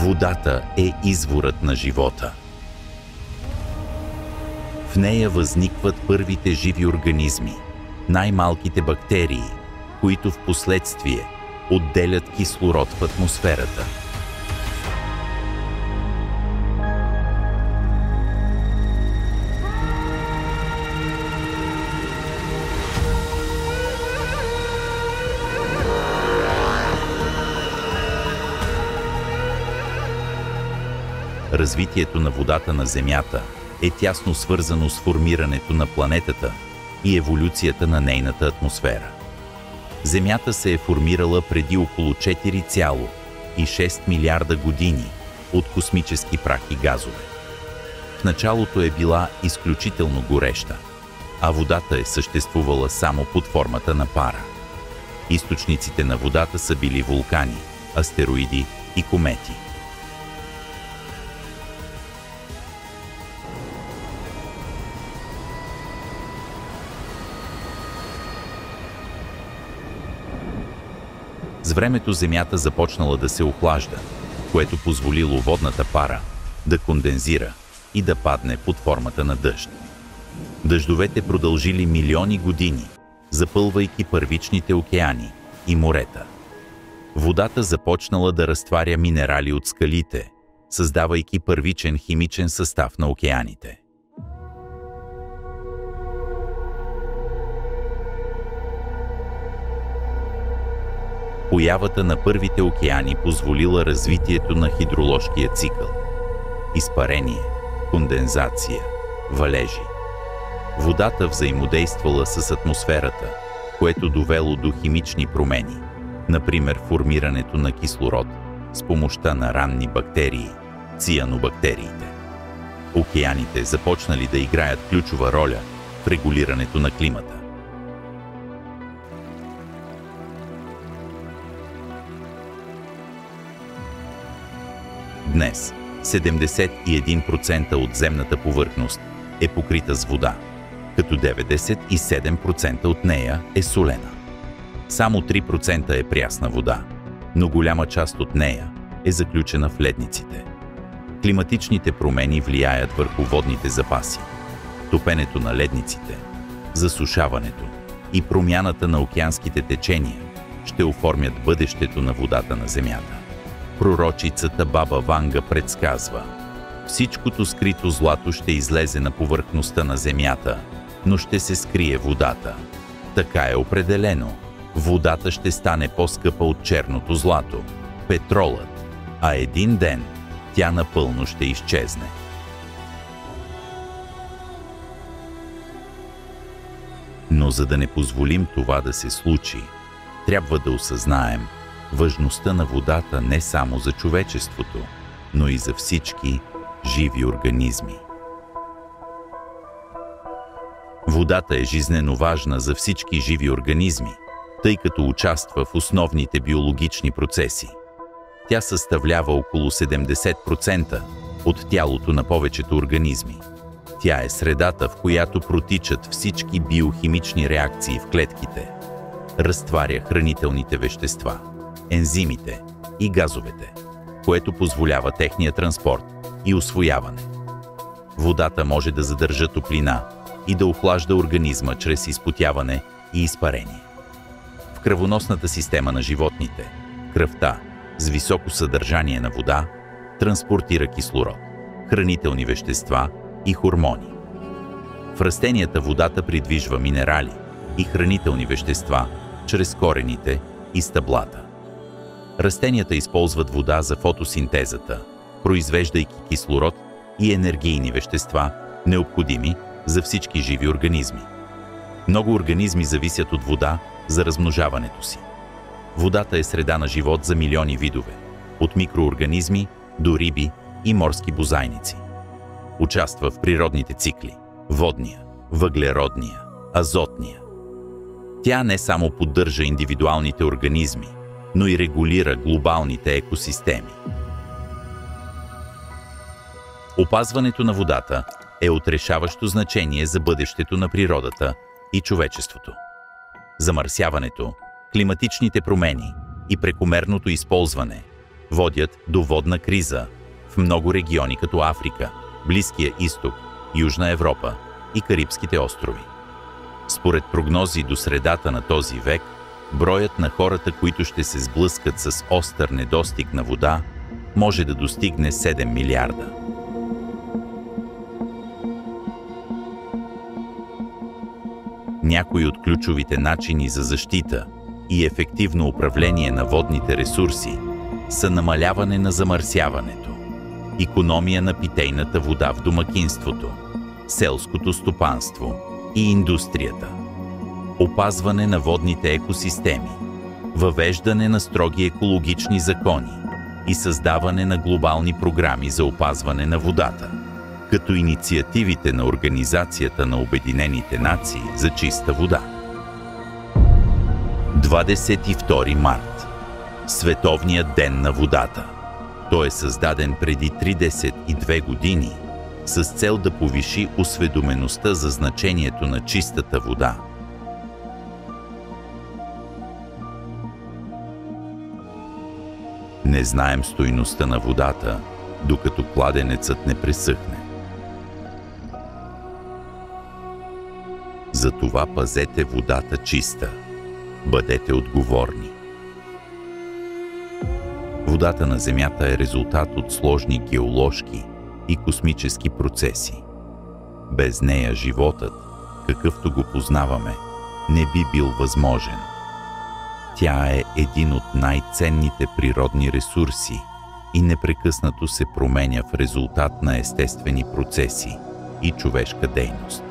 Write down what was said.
Водата е изворът на живота. В нея възникват първите живи организми, най-малките бактерии, които в последствие отделят кислород в атмосферата. Развитието на водата на Земята е тясно свързано с формирането на планетата и еволюцията на нейната атмосфера. Земята се е формирала преди около 4,6 милиарда години от космически прах и газове. В началото е била изключително гореща, а водата е съществувала само под формата на пара. Източниците на водата са били вулкани, астероиди и комети. С времето Земята започнала да се охлажда, което позволило водната пара да кондензира и да падне под формата на дъжд. Дъждовете продължили милиони години, запълвайки първичните океани и морета. Водата започнала да разтваря минерали от скалите, създавайки първичен химичен състав на океаните. Появата на първите океани позволила развитието на хидроложкия цикъл – изпарение, кондензация, валежи. Водата взаимодействала с атмосферата, което довело до химични промени, например формирането на кислород с помощта на ранни бактерии – цианобактериите. Океаните започнали да играят ключова роля в регулирането на климата. Днес 71% от земната повърхност е покрита с вода, като 97% от нея е солена. Само 3% е прясна вода, но голяма част от нея е заключена в ледниците. Климатичните промени влияят върху водните запаси. Топенето на ледниците, засушаването и промяната на океанските течения ще оформят бъдещето на водата на Земята. Пророчицата Баба Ванга предсказва: всичкото скрито злато ще излезе на повърхността на Земята, но ще се скрие водата. Така е определено. Водата ще стане по-скъпа от черното злато, петролът, а един ден тя напълно ще изчезне. Но за да не позволим това да се случи, трябва да осъзнаем важността на водата не само за човечеството, но и за всички живи организми. Водата е жизнено важна за всички живи организми, тъй като участва в основните биологични процеси. Тя съставлява около 70% от тялото на повечето организми. Тя е средата, в която протичат всички биохимични реакции в клетките. Разтваря хранителните вещества, ензимите и газовете, което позволява техния транспорт и усвояване. Водата може да задържа топлина и да охлажда организма чрез изпотяване и изпарение. В кръвоносната система на животните, кръвта с високо съдържание на вода транспортира кислород, хранителни вещества и хормони. В растенията водата придвижва минерали и хранителни вещества чрез корените и стъблата. Растенията използват вода за фотосинтезата, произвеждайки кислород и енергийни вещества, необходими за всички живи организми. Много организми зависят от вода за размножаването си. Водата е среда на живот за милиони видове, от микроорганизми до риби и морски бозайници. Участва в природните цикли – водния, въглеродния, азотния. Тя не само поддържа индивидуалните организми, но и регулира глобалните екосистеми. Опазването на водата е от решаващо значение за бъдещето на природата и човечеството. Замърсяването, климатичните промени и прекомерното използване водят до водна криза в много региони като Африка, Близкия изток, Южна Европа и Карибските острови. Според прогнози до средата на този век, броят на хората, които ще се сблъскат с остър недостиг на вода, може да достигне 7 милиарда. Някои от ключовите начини за защита и ефективно управление на водните ресурси са намаляване на замърсяването, икономия на питейната вода в домакинството, селското стопанство и индустрията, опазване на водните екосистеми, въвеждане на строги екологични закони и създаване на глобални програми за опазване на водата, като инициативите на Организацията на Обединените нации за чиста вода. 22 март – Световният ден на водата. Той е създаден преди 32 години с цел да повиши осведомеността за значението на чистата вода. Не знаем стойността на водата, докато кладенецът не пресъхне. Затова пазете водата чиста. Бъдете отговорни. Водата на Земята е резултат от сложни геоложки и космически процеси. Без нея животът, какъвто го познаваме, не би бил възможен. Тя е един от най-ценните природни ресурси и непрекъснато се променя в резултат на естествени процеси и човешка дейност.